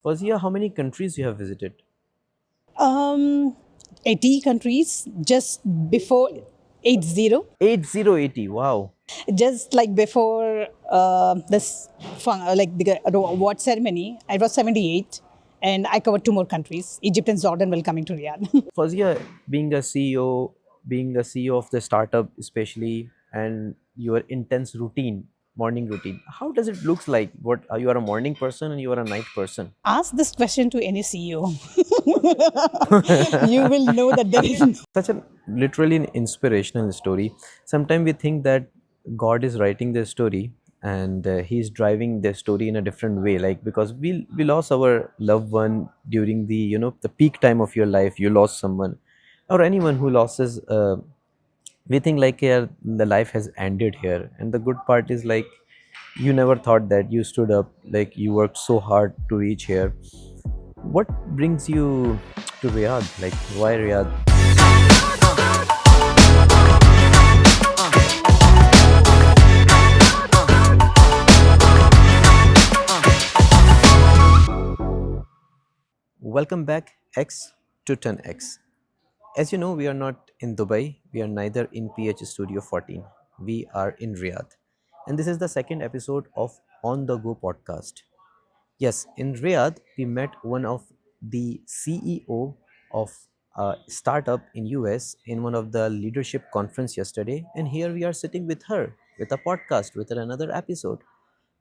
Fouzia, how many countries you have visited? Um, 80 countries just before 80, 8080. Wow. just like before the award ceremony, I was 78 and I covered two more countries. Egypt and Jordan will coming to Riyadh. Fouzia, being a CEO of the startup, especially, and your intense routine, morning routine, how does it looks like? What you are a morning person and you are a night person? Ask this question to any CEO. You will know that there is no. Such a literally an inspirational story. Sometimes we think that God is writing the story and he's driving the story in a different way, like because we lost our loved one during the the peak time of your life. You lost someone, or anyone who loses, we think like, yeah, the life has ended here. And the good part is like, you never thought that you stood up, like you worked so hard to reach here. What brings you to Riyadh? Like, why Riyadh? Welcome back, X to 10X. As you know, we are not in Dubai, we are neither in PH Studio 14. We are in Riyadh. And this is the second episode of On the Go podcast. Yes, in Riyadh, we met one of the CEO of a startup in US in one of the leadership conference yesterday, and here we are sitting with her with a podcast with another episode.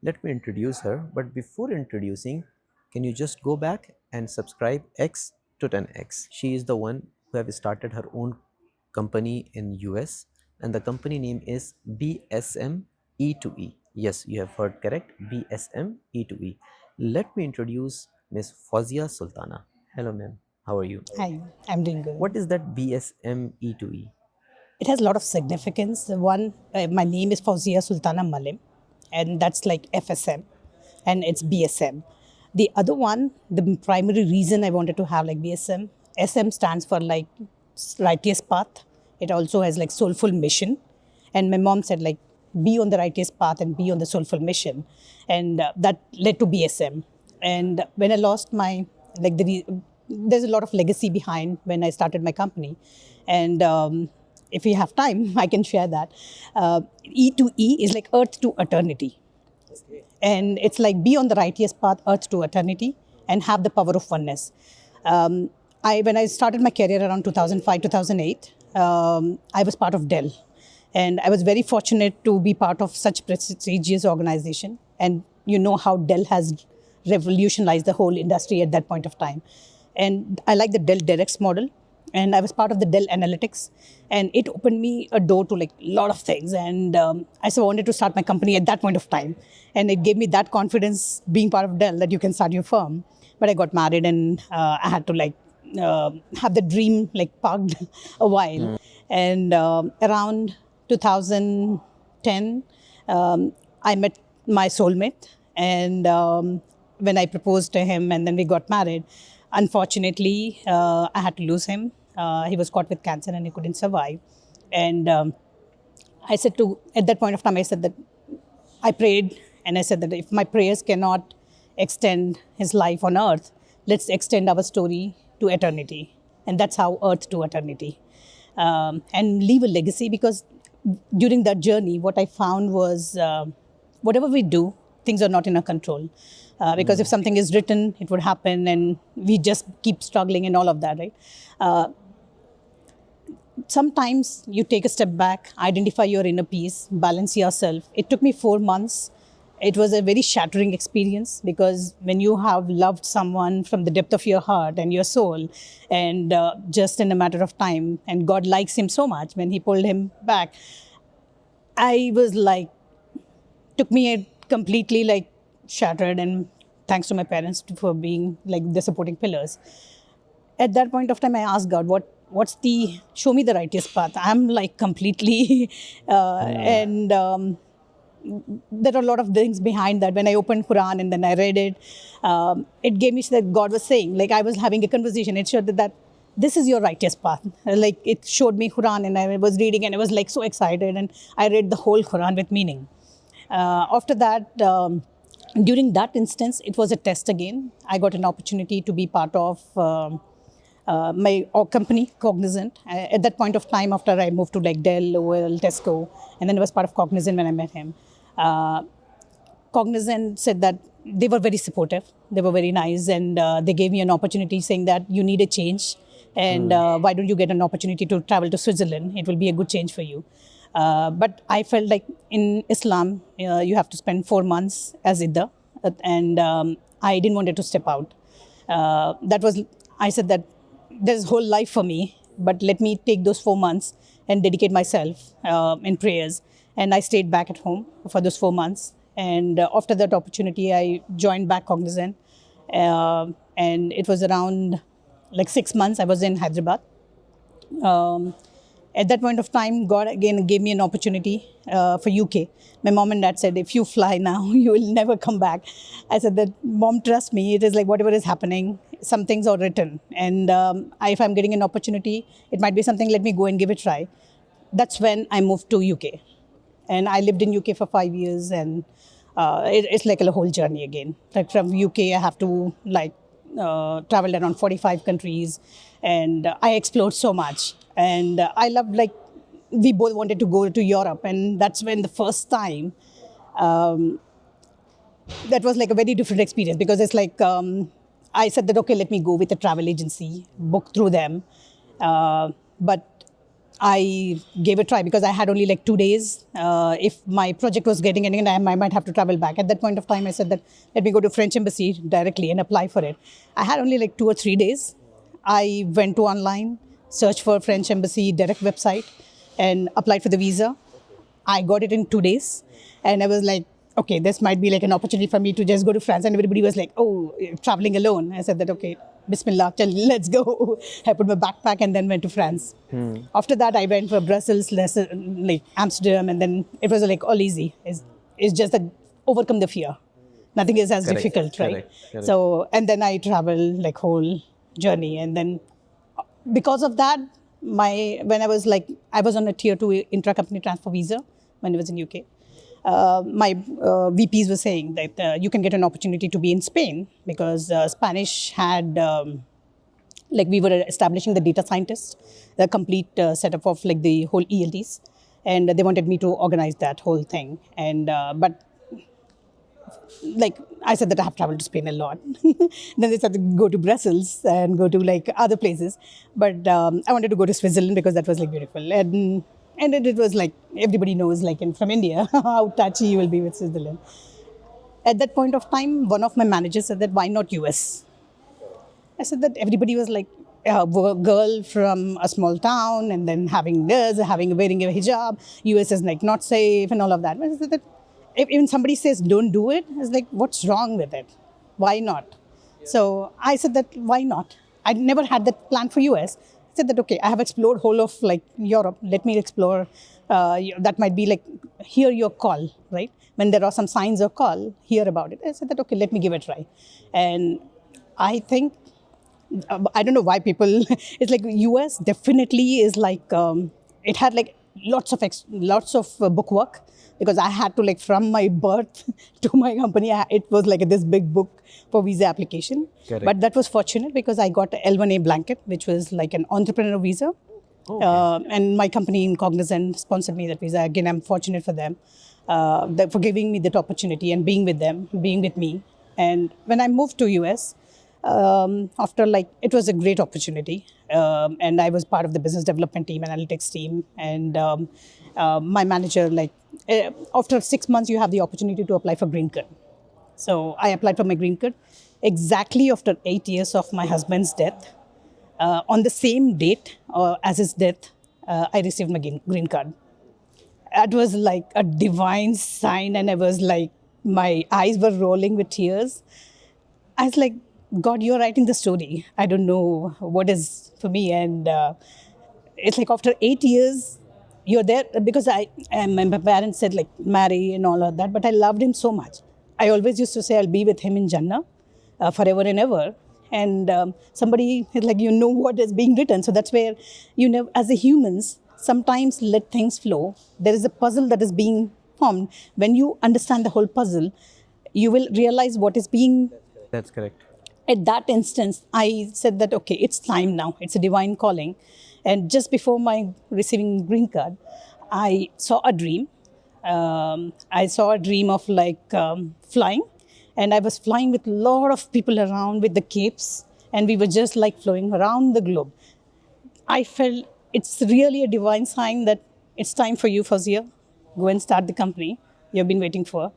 Let me introduce her, but before introducing, can you just go back and subscribe X to 10X? She is the one who have started her own company in US, and the company name is BSM E2E. Yes, you have heard correct, BSM E2E. Let me introduce Miss Fouzia Sultana. Hello ma'am, how are you? Hi, I'm doing good. What is that BSM E2E? It has a lot of significance. One, my name is Fouzia Sultana Malim, and that's like FSM, and it's BSM. The other one, the primary reason I wanted to have like BSM, SM stands for like righteous path. It also has like soulful mission, and my mom said like be on the righteous path and be on the soulful mission, and that led to BSM. And when I lost my like there's a lot of legacy behind when I started my company, and if we have time, I can share that. E2E is like earth to eternity. And it's like be on the righteous path, earth to eternity, and have the power of oneness. When I started my career around 2005, 2008, I was part of Dell. And I was very fortunate to be part of such prestigious organization. And you know how Dell has revolutionized the whole industry at that point of time. And I like the Dell Directs model, and I was part of the Dell Analytics, and it opened me a door to like a lot of things. And I so wanted to start my company at that point of time, and it gave me that confidence being part of Dell that you can start your firm. But I got married, and I had to like have the dream like parked a while. And around 2010, I met my soulmate, and when I proposed to him, and then we got married. Unfortunately, I had to lose him. He was caught with cancer and he couldn't survive. And I said at that point of time, I said that I prayed, and I said that if my prayers cannot extend his life on earth, let's extend our story to eternity. And that's how earth to eternity. And leave a legacy, because during that journey, what I found was whatever we do, things are not in our control. Because if something is written, it would happen, and we just keep struggling and all of that, right? Sometimes you take a step back, identify your inner peace, balance yourself. It took me 4 months. It was a very shattering experience, because when you have loved someone from the depth of your heart and your soul, and just in a matter of time, and God likes him so much, when he pulled him back, I was like, took me a completely like shattered, and thanks to my parents for being like the supporting pillars. At that point of time, I asked God, what's the, show me the righteous path. I'm like completely, and there are a lot of things behind that. When I opened Quran and then I read it, it gave me that God was saying, like I was having a conversation. It showed that this is your righteous path. Like it showed me Quran, and I was reading, and I was like so excited, and I read the whole Quran with meaning. After that, During that instance, it was a test again. I got an opportunity to be part of my company, Cognizant. At that point of time, after I moved to like Dell, OL, Tesco, and then I was part of Cognizant when I met him. Cognizant said that they were very supportive, they were very nice, and they gave me an opportunity saying that you need a change, and why don't you get an opportunity to travel to Switzerland? It will be a good change for you. But I felt like in Islam, you have to spend 4 months as Idda, and I didn't want to step out. I said that there's whole life for me, but let me take those 4 months and dedicate myself in prayers. And I stayed back at home for those 4 months. And after that opportunity, I joined back Cognizant. And it was around like 6 months I was in Hyderabad. At that point of time, God again gave me an opportunity for UK. My mom and dad said, if you fly now, you will never come back. I said that, Mom, trust me. It is like whatever is happening, some things are written. And if I'm getting an opportunity, it might be something, let me go and give it a try. That's when I moved to UK. And I lived in UK for 5 years, and it's like a whole journey again. Like from UK, I have to like travel around 45 countries, and I explored so much. And I loved, like, we both wanted to go to Europe, and that's when the first time, that was like a very different experience, because it's like, I said that, okay, let me go with a travel agency, book through them. But I gave it a try because I had only like 2 days. If my project was getting ending, I might have to travel back. At that point of time, I said that let me go to French embassy directly and apply for it. I had only like 2 or 3 days. I went to online, searched for French embassy direct website, and applied for the visa. I got it in 2 days, and I was like, okay, this might be like an opportunity for me to just go to France. And everybody was like, oh, you're traveling alone. I said that, okay, Bismillah, let's go. I put my backpack and then went to France. After that, I went for Brussels, like Amsterdam, and then it was like all easy. It's just that overcome the fear. Nothing is as Correct, difficult, right? correct. So, and then I traveled like whole journey. And then because of that, when I was on a tier 2 intra-company transfer visa when I was in UK. My VPs were saying that you can get an opportunity to be in Spain, because Spanish had, we were establishing the data scientist, the complete setup of like the whole ELTs, and they wanted me to organize that whole thing. And but like I said that I have traveled to Spain a lot. Then they said to go to Brussels and go to like other places. But I wanted to go to Switzerland because that was like beautiful. And it was like, everybody knows like from India, how touchy you will be with Switzerland. At that point of time, one of my managers said that, why not US? I said that everybody was like, a girl from a small town and then having wearing a hijab, US is like not safe and all of that. I said that if even somebody says don't do it, it's like, what's wrong with it? Why not? So I said that, why not? I never had that plan for US. I said that, okay, I have explored whole of like Europe. Let me explore. That might be like, hear your call, right? When there are some signs of call, hear about it. I said that, okay, let me give it a try. And I think, I don't know why people, it's like US definitely is like, it had like lots of book work, because I had to like from my birth to my company, it was like this big book for visa application. Correct. But that was fortunate because I got a L1A blanket, which was like an entrepreneur visa. Okay. And my company in Cognizant sponsored me that visa. Again, I'm fortunate for them, for giving me that opportunity and being with them, being with me. And when I moved to US, after like, it was a great opportunity. And I was part of the business development team, analytics team. And my manager, like, after 6 months, you have the opportunity to apply for green card. So I applied for my green card exactly after 8 years of my husband's death. On the same date as his death, I received my green card. It was like a divine sign, and I was like, my eyes were rolling with tears. I was like, God, you're writing the story. I don't know what is for me. And it's like after 8 years, you're there, because my parents said like marry and all of that, but I loved him so much. I always used to say I'll be with him in Jannah forever and ever. And somebody is like, you know what is being written. So that's where, as a humans, sometimes let things flow. There is a puzzle that is being formed. When you understand the whole puzzle, you will realize what is being. That's correct. At that instance, I said that, okay, it's time now. It's a divine calling. And just before my receiving green card, I saw a dream. I saw a dream of like flying, and I was flying with a lot of people around with the capes, and we were just like flowing around the globe. I felt it's really a divine sign that it's time for you, Fouzia. Go and start the company you've been waiting for.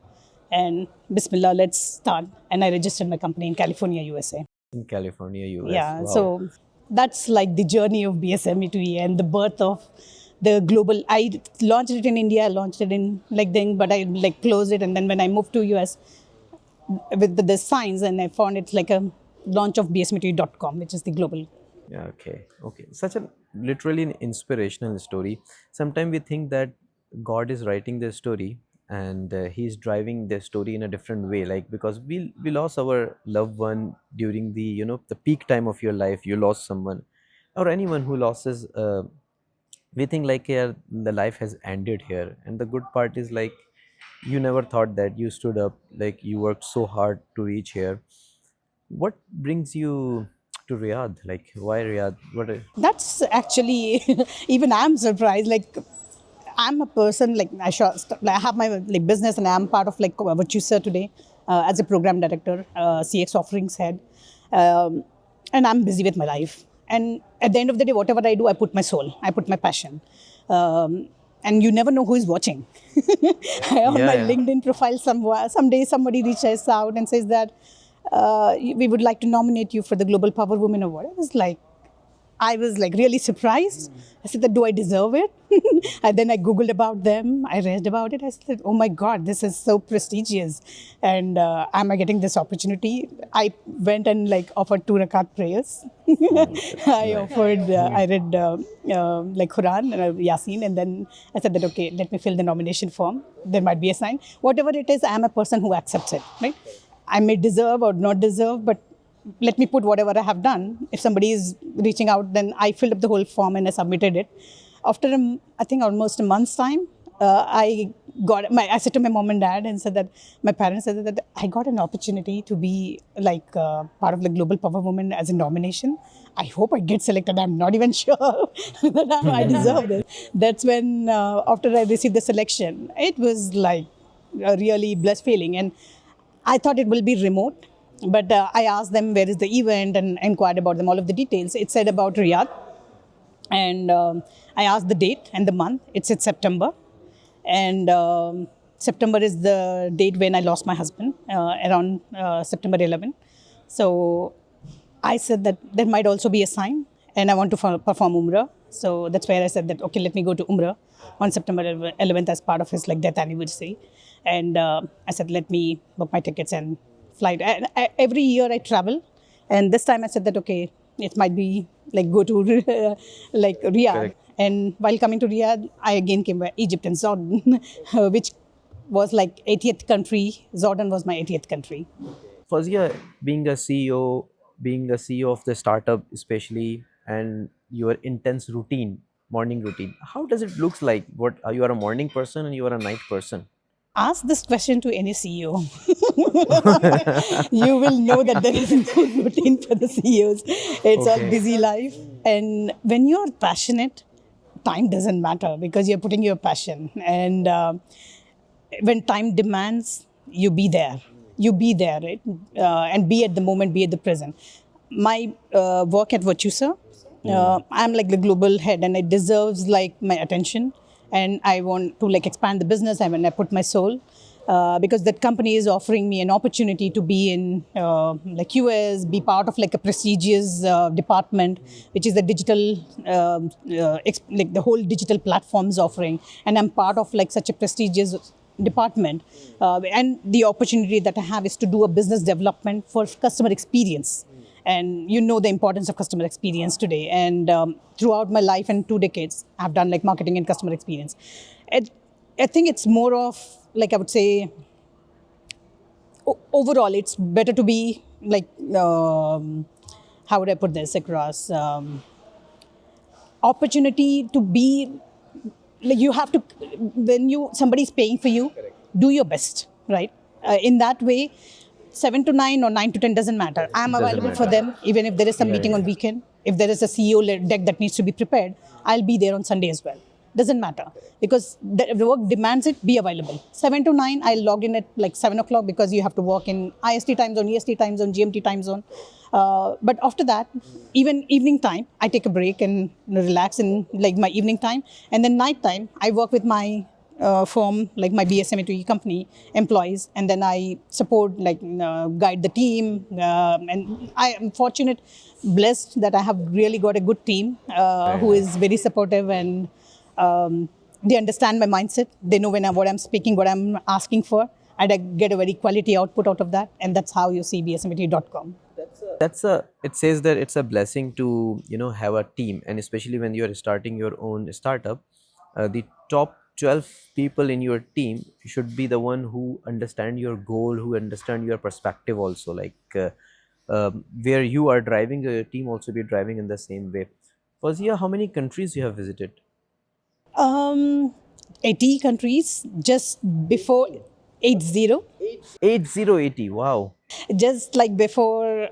And Bismillah, let's start. And I registered my company in California, USA. In California, US. Yeah, Wow. so that's like the journey of BSM E2E and the birth of the global. I launched it in India, I launched it in like then, but I like closed it. And then when I moved to US with the signs, and I found it's like a launch of BSME2E.com, which is the global. Yeah, okay. Okay. Such a literally an inspirational story. Sometimes we think that God is writing the story and he's driving the story in a different way, like because we lost our loved one during the the peak time of your life. You lost someone, or anyone who loses we think like, yeah, the life has ended here. And the good part is like, you never thought that. You stood up, like you worked so hard to reach here. What brings you to Riyadh? Like, why Riyadh? That's actually, even I'm surprised. Like, I'm a person like I have my like business, and I'm part of like what you said today as a program director, CX offerings head, and I'm busy with my life. And at the end of the day, whatever I do, I put my soul, I put my passion. And you never know who is watching. On Yeah, my yeah. LinkedIn profile, someday somebody reaches out and says that we would like to nominate you for the Global Power Women Award. I was like really surprised. I said that, do I deserve it? And then I Googled about them. I read about it. I said, oh my God, this is so prestigious. And am I getting this opportunity? I went and like offered 2 rakat prayers. I Nice. offered, I read like Quran, Yasin. And then I said that, okay, let me fill the nomination form. There might be a sign. Whatever it is, I'm a person who accepts it, right? I may deserve or not deserve, but let me put whatever I have done. If somebody is reaching out, then I filled up the whole form and I submitted it. After I think almost a month's time, I said to my mom and dad and said that my parents said that I got an opportunity to be like part of the Global Power Woman as a nomination. I hope I get selected. I'm not even sure that I deserve this. That's when after I received the selection, it was like a really blessed feeling. And I thought it will be remote, but I asked them where is the event and inquired about them all of the details. It said about Riyadh, and I asked the date and the month. It said September, and September is the date when I lost my husband around September 11. So I said that there might also be a sign, and I want to perform Umrah. So that's where I said that, okay, let me go to Umrah on September 11th as part of his like death anniversary. And I said, let me book my tickets and flight. Every year I travel, and this time I said that, okay, it might be like go to like Riyadh. Correct. And while coming to Riyadh, I again came by Egypt and Jordan, which was like 80th country. Jordan was my 80th country. Fazia, being a CEO of the startup, especially, and your intense routine, morning routine, how does it looks like? What are you are a morning person and you are a night person? Ask this question to any CEO. You will know that there is no routine for the CEOs. It's all Okay. busy life. And when you're passionate, time doesn't matter because you're putting your passion. And when time demands, you be there. You be there, right? And be at the moment, be at the present. My work at Virtusa, I'm like the global head, and it deserves like my attention. And I want to like expand the business. I put my soul. Because that company is offering me an opportunity to be in like US, be part of like a prestigious department, which is the digital, like the whole digital platforms offering, and I'm part of like such a prestigious department, and the opportunity that I have is to do a business development for customer experience. And you know the importance of customer experience today. And throughout my life and 2 decades, I've done like marketing and customer experience. I think it's more of like I would say overall, it's better to be like how would I put this across? Opportunity to be like you have to when you somebody's paying for you, do your best, right? In that way, 7 to 9 or 9 to 10 doesn't matter. I'm Doesn't available for matter. them, even if there is some Yeah, meeting on yeah. weekend. If there is a CEO deck that needs to be prepared, I'll be there on Sunday as well. Doesn't matter because the work demands it. Be available. 7 to 9, I log in at like 7 o'clock because you have to work in IST time zone, EST time zone, GMT time zone. But after that, even evening time, I take a break and relax in like my evening time. And then night time, I work with my firm, like my BSM E2E company employees, and then I support, like guide the team. And I am fortunate, blessed that I have really got a good team Very who is nice. very supportive and they understand my mindset. They know what I'm speaking, what I'm asking for, and I get a very quality output out of that. And that's how you see BSME2E.com. That's a, it says that it's a blessing to, have a team, and especially when you're starting your own startup, the top 12 people in your team should be the one who understand your goal, who understand your perspective also, like where you are driving, your team also be driving in the same way. Fazia, how many countries you have visited? Um, 80 countries just before 80. 8080, wow. Just like before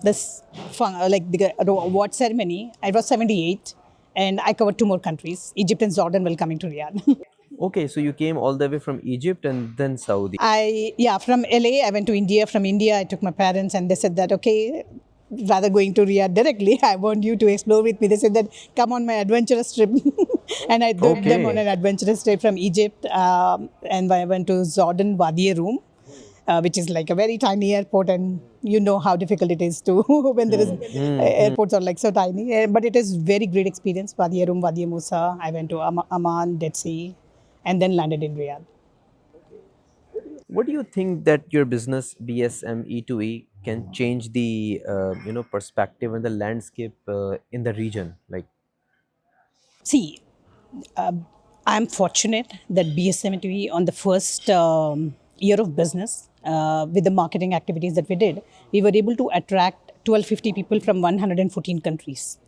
this like the award ceremony, I was 78, and I covered two more countries. Egypt and Jordan will coming to Riyadh. Okay, so you came all the way from Egypt and then Saudi. Yeah, from LA, I went to India. From India, I took my parents, and they said that, okay, rather going to Riyadh directly, I want you to explore with me. They said that, come on my adventurous trip. And I took them on Okay. an adventurous trip from Egypt. And I went to Jordan, Wadi Rum, which is like a very tiny airport. And you know how difficult it is to, when there is, airports are like so tiny. But it is very great experience. Wadi Rum, Wadi Musa. I went to Amman, Dead Sea, and then landed in Riyadh. What do you think that your business BSM E2E can change the perspective and the landscape in the region? Like, See, I'm fortunate that BSME2E on the first year of business, with the marketing activities that we did, we were able to attract 1250 people from 114 countries.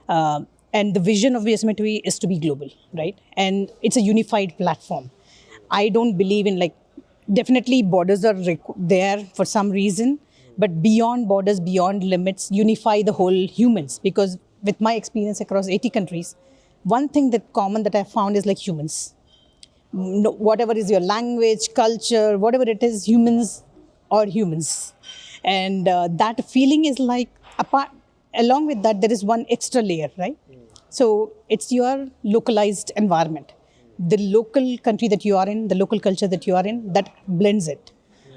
And the vision of BSME2E is to be global, right? And it's a unified platform. I don't believe in like, definitely borders are there for some reason, but beyond borders, beyond limits, unify the whole humans. Because with my experience across 80 countries, one thing that common that I found is like humans. No, whatever is your language, culture, whatever it is, humans are humans. And that feeling is like, apart, along with that, there is one extra layer, right? So it's your localized environment. The local country that you are in, the local culture that you are in, that blends it.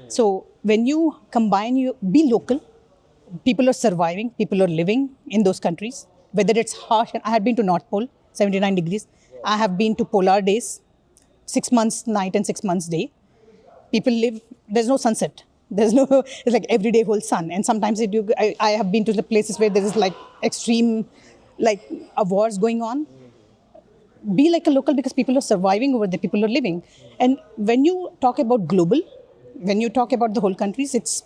So when you combine, you be local, people are surviving, people are living in those countries, whether it's harsh. And I had been to North Pole, 79 degrees. I have been to polar days, 6 months night and 6 months day. People live, there's no sunset. There's no, it's like everyday whole sun. And sometimes I have been to the places where there is like extreme, like wars going on. Be like a local because people are surviving over there, people are living. And when you talk about global, when you talk about the whole countries, it's,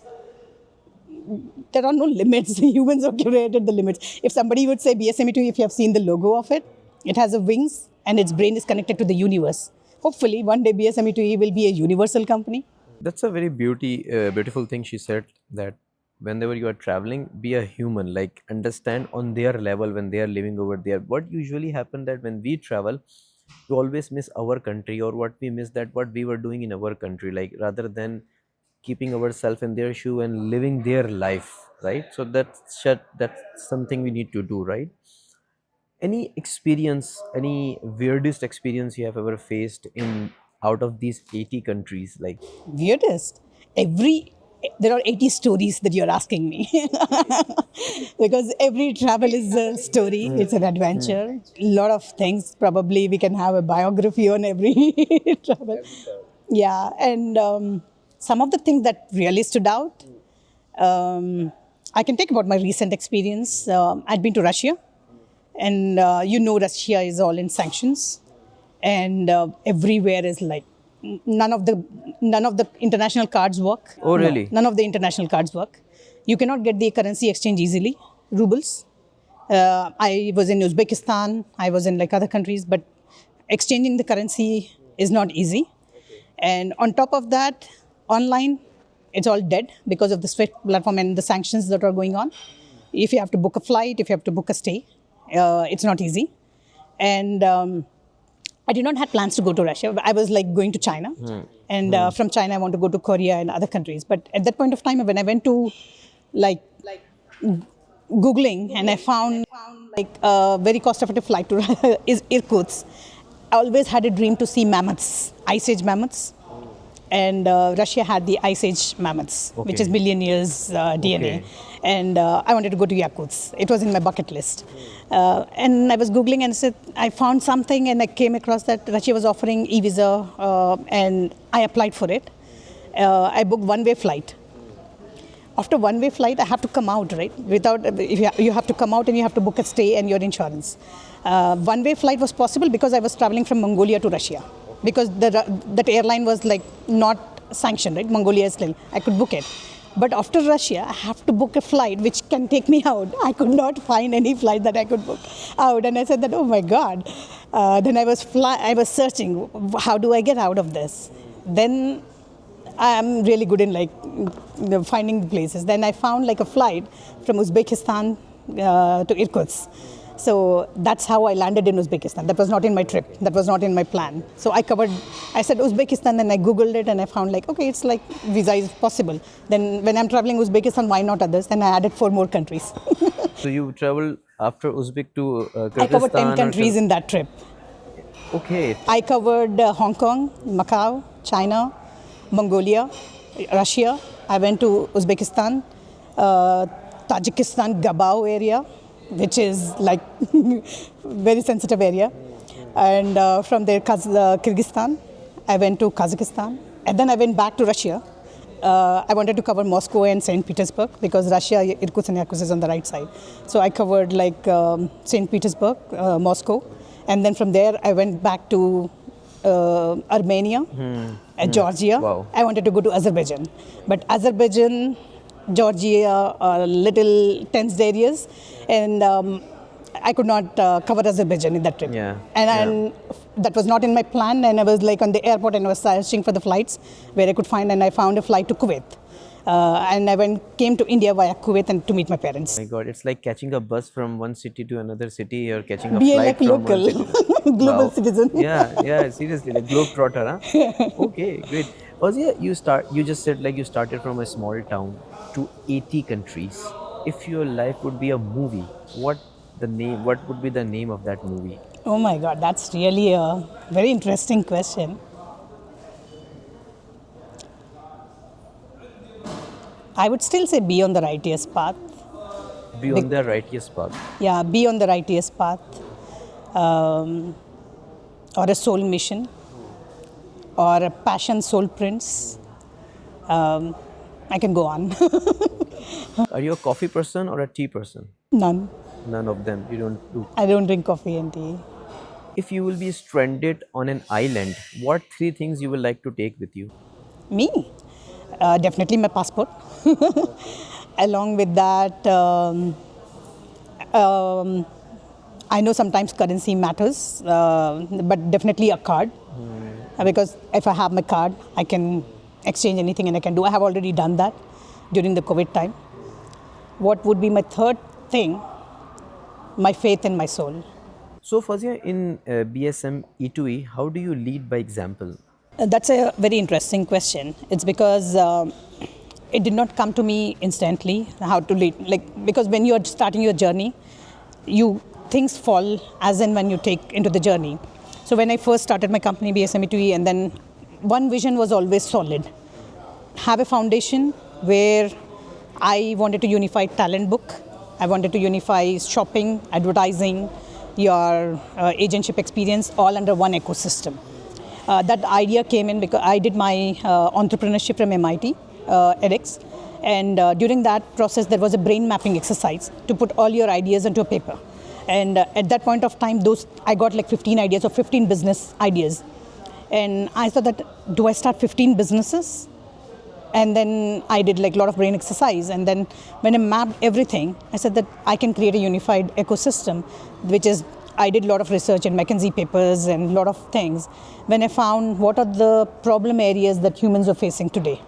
there are no limits. Humans have created the limits. If somebody would say BSME2, if you have seen the logo of it, it has a wings and its brain is connected to the universe. Hopefully, one day BSME2E will be a universal company. that's a very beautiful thing she said, that whenever you are traveling, be a human, like understand on their level when they are living over there. What usually happen that when we travel, we always miss our country, or what we miss that what we were doing in our country, like rather than keeping ourselves in their shoe and living their life, right? So that's something we need to do, right? Any experience, any weirdest experience you have ever faced in out of these 80 countries, like? Weirdest. Every There are 80 stories that you're asking me. Because every travel is a story, it's an adventure. A lot of things. Probably we can have a biography on every travel. Yeah, and some of the things that really stood out, I can talk about my recent experience. I'd been to Russia, and Russia is all in sanctions, and everywhere is like, none of the none of the international cards work. Oh, No, really? none of the international cards work. You cannot get the currency exchange easily, rubles. I was in Uzbekistan, I was in like other countries, but exchanging the currency is not easy. And on top of that, online, it's all dead because of the SWIFT platform and the sanctions that are going on. If you have to book a flight, if you have to book a stay, it's not easy. And I did not have plans to go to Russia. I was like going to China. And from China, I want to go to Korea and other countries. But at that point of time, when I went to like Googling and I found like a very cost-effective flight to is Irkutsk. I always had a dream to see mammoths, ice age mammoths. And Russia had the ice age mammoths, which is million years DNA. And I wanted to go to Yakutsk. It was in my bucket list. And I was Googling and said, I found something and I came across that Russia was offering e-visa and I applied for it. I booked one-way flight. After one-way flight, I have to come out, right? You have to come out and you have to book a stay and your insurance. One-way flight was possible because I was traveling from Mongolia to Russia. Because that airline was like not sanctioned, right? Mongolia is still, I could book it. But after Russia, I have to book a flight which can take me out. I could not find any flight that I could book out. And I said that, oh my God. Then I was searching, how do I get out of this? Then I'm really good in like finding places. Then I found like a flight from Uzbekistan to Irkutsk. So that's how I landed in Uzbekistan. That was not in my trip. That was not in my plan. So I said Uzbekistan, and I Googled it and I found like, okay, it's like visa is possible. Then when I'm traveling Uzbekistan, why not others? Then I added 4 more countries. So you traveled after Uzbek to Kyrgyzstan? I covered 10 countries in that trip. Okay. I covered Hong Kong, Macau, China, Mongolia, Russia. I went to Uzbekistan, Tajikistan, Gabao area, which is like very sensitive area. And from there, Kyrgyzstan. I went to Kazakhstan. And then I went back to Russia. I wanted to cover Moscow and St. Petersburg because Russia, Irkutsk and Yakutsk is on the right side. So I covered like St. Petersburg, Moscow. And then from there, I went back to Armenia, Georgia. Wow. I wanted to go to Azerbaijan. But Azerbaijan, Georgia are little tensed areas. And I could not cover Azerbaijan in that trip. And that was not in my plan. And I was like on the airport and I was searching for the flights where I could find. And I found a flight to Kuwait. And I came to India via Kuwait and to meet my parents. Oh my God, it's like catching a bus from one city to another city or catching a Be flight like from local, one city. global citizen. Yeah, seriously, like globetrotter, huh? Okay, great. Fouzia, you just said like you started from a small town to 80 countries. If your life would be a movie, what would be the name of that movie? Oh my God, that's really a very interesting question. I would still say be on the righteous path. Be on the righteous path. Yeah, be on the righteous path. Or a soul mission. Or a passion soul prints. I can go on. Are you a coffee person or a tea person? None. None of them. You don't do. I don't drink coffee and tea. If you will be stranded on an island, what 3 things you will like to take with you? Me? Definitely my passport. Along with that, I know sometimes currency matters, but definitely a card. Because if I have my card, I can exchange anything and I can do. I have already done that during the COVID time. What would be my third thing? My faith and my soul. So Fouzia, in BSM E2E, how do you lead by example? That's a very interesting question. It's because it did not come to me instantly how to lead. Because when you are starting your journey, things fall as and when you take into the journey. So when I first started my company BSM E2E, and then one vision was always solid. Have a foundation where I wanted to unify talent book. I wanted to unify shopping, advertising, your agentship experience all under one ecosystem. That idea came in because I did my entrepreneurship from MIT, edX. And during that process, there was a brain mapping exercise to put all your ideas into a paper. And at that point of time, I got like 15 ideas or 15 business ideas. And I thought that, do I start 15 businesses? And then I did like a lot of brain exercise. And then when I mapped everything, I said that I can create a unified ecosystem, which is, I did a lot of research in McKinsey papers and a lot of things. When I found what are the problem areas that humans are facing today.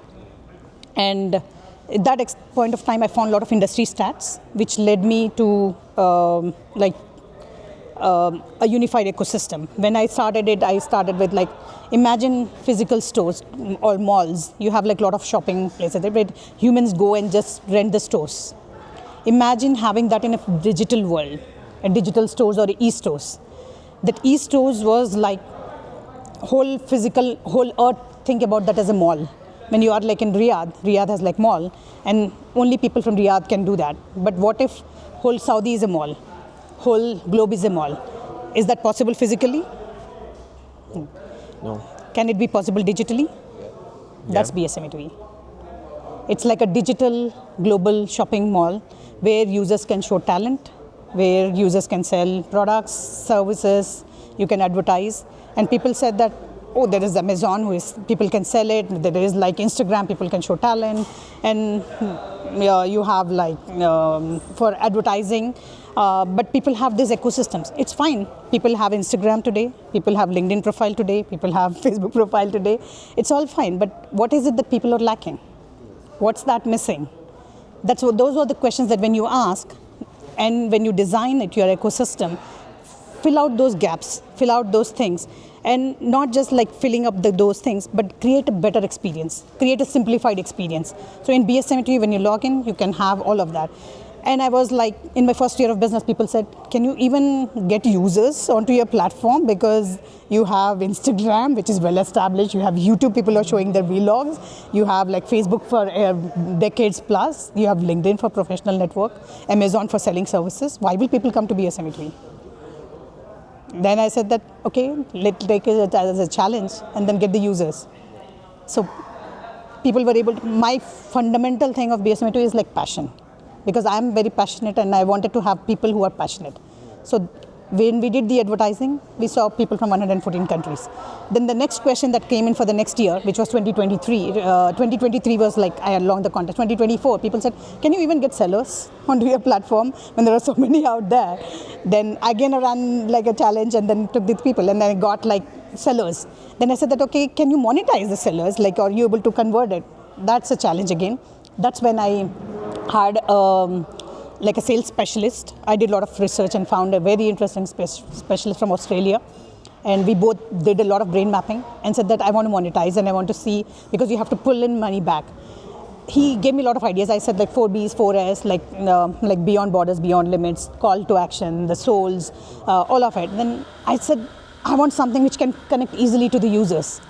And at that point of time, I found a lot of industry stats, which led me to a unified ecosystem. When I started it, I started with like, imagine physical stores or malls. You have like a lot of shopping places where humans go and just rent the stores. Imagine having that in a digital world, a digital stores or e-stores. That e-stores was like whole physical, whole earth, think about that as a mall. When you are like in Riyadh, Riyadh has like mall, and only people from Riyadh can do that. But what if whole Saudi is a mall? Whole globe is a mall. Is that possible physically? No. Can it be possible digitally? That's Yeah. BSM E2E. It's like a digital global shopping mall where users can show talent, where users can sell products, services, you can advertise. And people said that, oh, there is Amazon, people can sell it, there is like Instagram, people can show talent, and you have like for advertising, but people have these ecosystems. It's fine. People have Instagram today, people have LinkedIn profile today, people have Facebook profile today. It's all fine, but what is it that people are lacking? What's that missing? Those are the questions that when you ask, and when you design it, your ecosystem, fill out those gaps, fill out those things, and not just like filling up those things, but create a better experience, create a simplified experience. So in BSME2E, when you log in, you can have all of that. And I was like, in my first year of business, people said, can you even get users onto your platform? Because you have Instagram, which is well established. You have YouTube, people are showing their vlogs. You have like Facebook for decades plus. You have LinkedIn for professional network, Amazon for selling services. Why will people come to BSME2E? Then I said that, okay, let's take it as a challenge and then get the users. So people were able to, my fundamental thing of BSME2E is like passion. Because I'm very passionate and I wanted to have people who are passionate. So when we did the advertising, we saw people from 114 countries. Then the next question that came in for the next year, which was 2023, 2023 was like, I had launched the contest. 2024, people said, can you even get sellers onto your platform when there are so many out there? Then again, I ran like a challenge and then took these people and then I got like sellers. Then I said that, okay, can you monetize the sellers? Like, are you able to convert it? That's a challenge again. That's when I had like a sales specialist. I did a lot of research and found a very interesting specialist from Australia. And we both did a lot of brain mapping and said that I want to monetize and I want to see, because you have to pull in money back. He gave me a lot of ideas. I said like 4Bs, 4S, like beyond borders, beyond limits, call to action, the souls, all of it. Then I said, I want something which can connect easily to the users.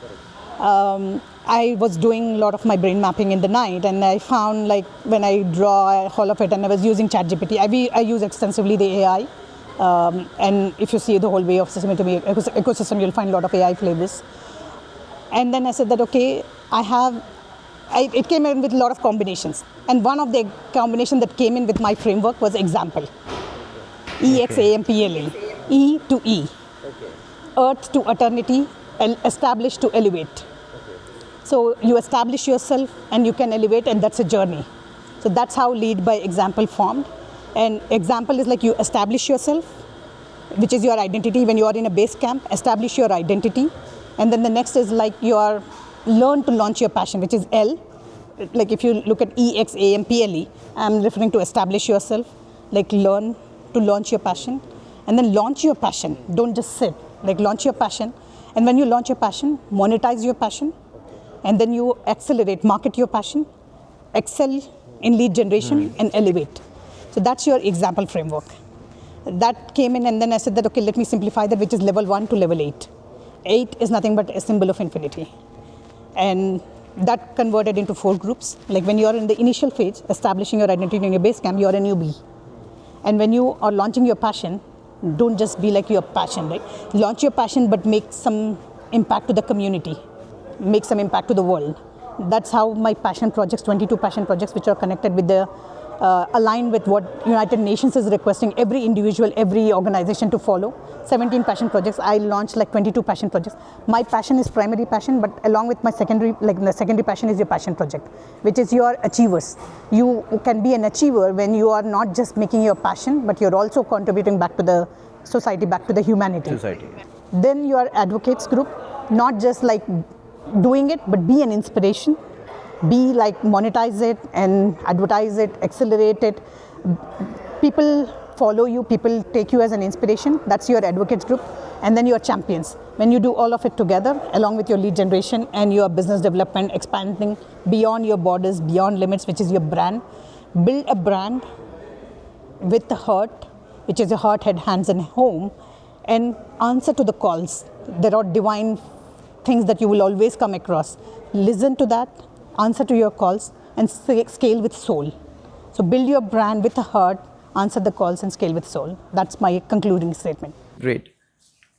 I was doing a lot of my brain mapping in the night, and I found like when I draw all of it, and I was using ChatGPT. I use extensively the AI, and if you see the whole way of ecosystem, you'll find a lot of AI flavors. And then I said that, okay, it came in with a lot of combinations. And one of the combination that came in with my framework was example. EXAMPLE, E to E, Earth to eternity, establish to elevate. So you establish yourself and you can elevate, and that's a journey. So that's how lead by example formed. And example is like you establish yourself, which is your identity. When you are in a base camp, establish your identity. And then the next is like you are learn to launch your passion, which is L. Like if you look at EXAMPLE, I'm referring to establish yourself, like learn to launch your passion. And then launch your passion. Don't just sit, like launch your passion. And when you launch your passion, monetize your passion. And then you accelerate, market your passion, excel in lead generation, and elevate. So that's your example framework. That came in, and then I said that, okay, let me simplify that, which is level 1 to level 8. 8 is nothing but a symbol of infinity. And that converted into 4 groups. Like when you're in the initial phase, establishing your identity in your base camp, you're a newbie. And when you are launching your passion, don't just be like your passion, right? Launch your passion, but make some impact to the community. Make some impact to the world. That's how my passion projects, 22 passion projects, which are connected with the, aligned with what United Nations is requesting every individual, every organization to follow. 17 passion projects. I launched like 22 passion projects. My passion is primary passion, but along with my secondary, like the secondary passion is your passion project, which is your achievers. You can be an achiever when you are not just making your passion, but you're also contributing back to the society, back to the humanity. Then your advocates group, not just like doing it, but be an inspiration. be like monetize it and advertise it, accelerate it. People follow you, people take you as an inspiration. That's your advocates group. And then your champions. When you do all of it together, along with your lead generation and your business development, expanding beyond your borders, beyond limits, which is your brand, build a brand with the heart, which is your heart, head, hands, and home, and answer to the calls. There are divine things that you will always come across. Listen to that, answer to your calls, and scale with soul. So build your brand with a heart, answer the calls, and scale with soul. That's my concluding statement. Great.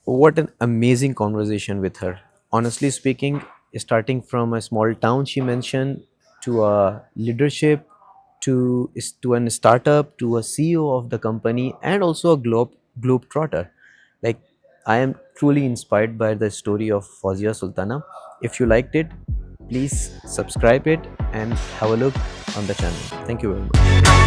What an amazing conversation with her. Honestly speaking, starting from a small town she mentioned, to a leadership, to a startup, to a CEO of the company, and also a globetrotter. Like, I am truly inspired by the story of Fouzia Sultana. If you liked it, please subscribe it and have a look on the channel. Thank you very much.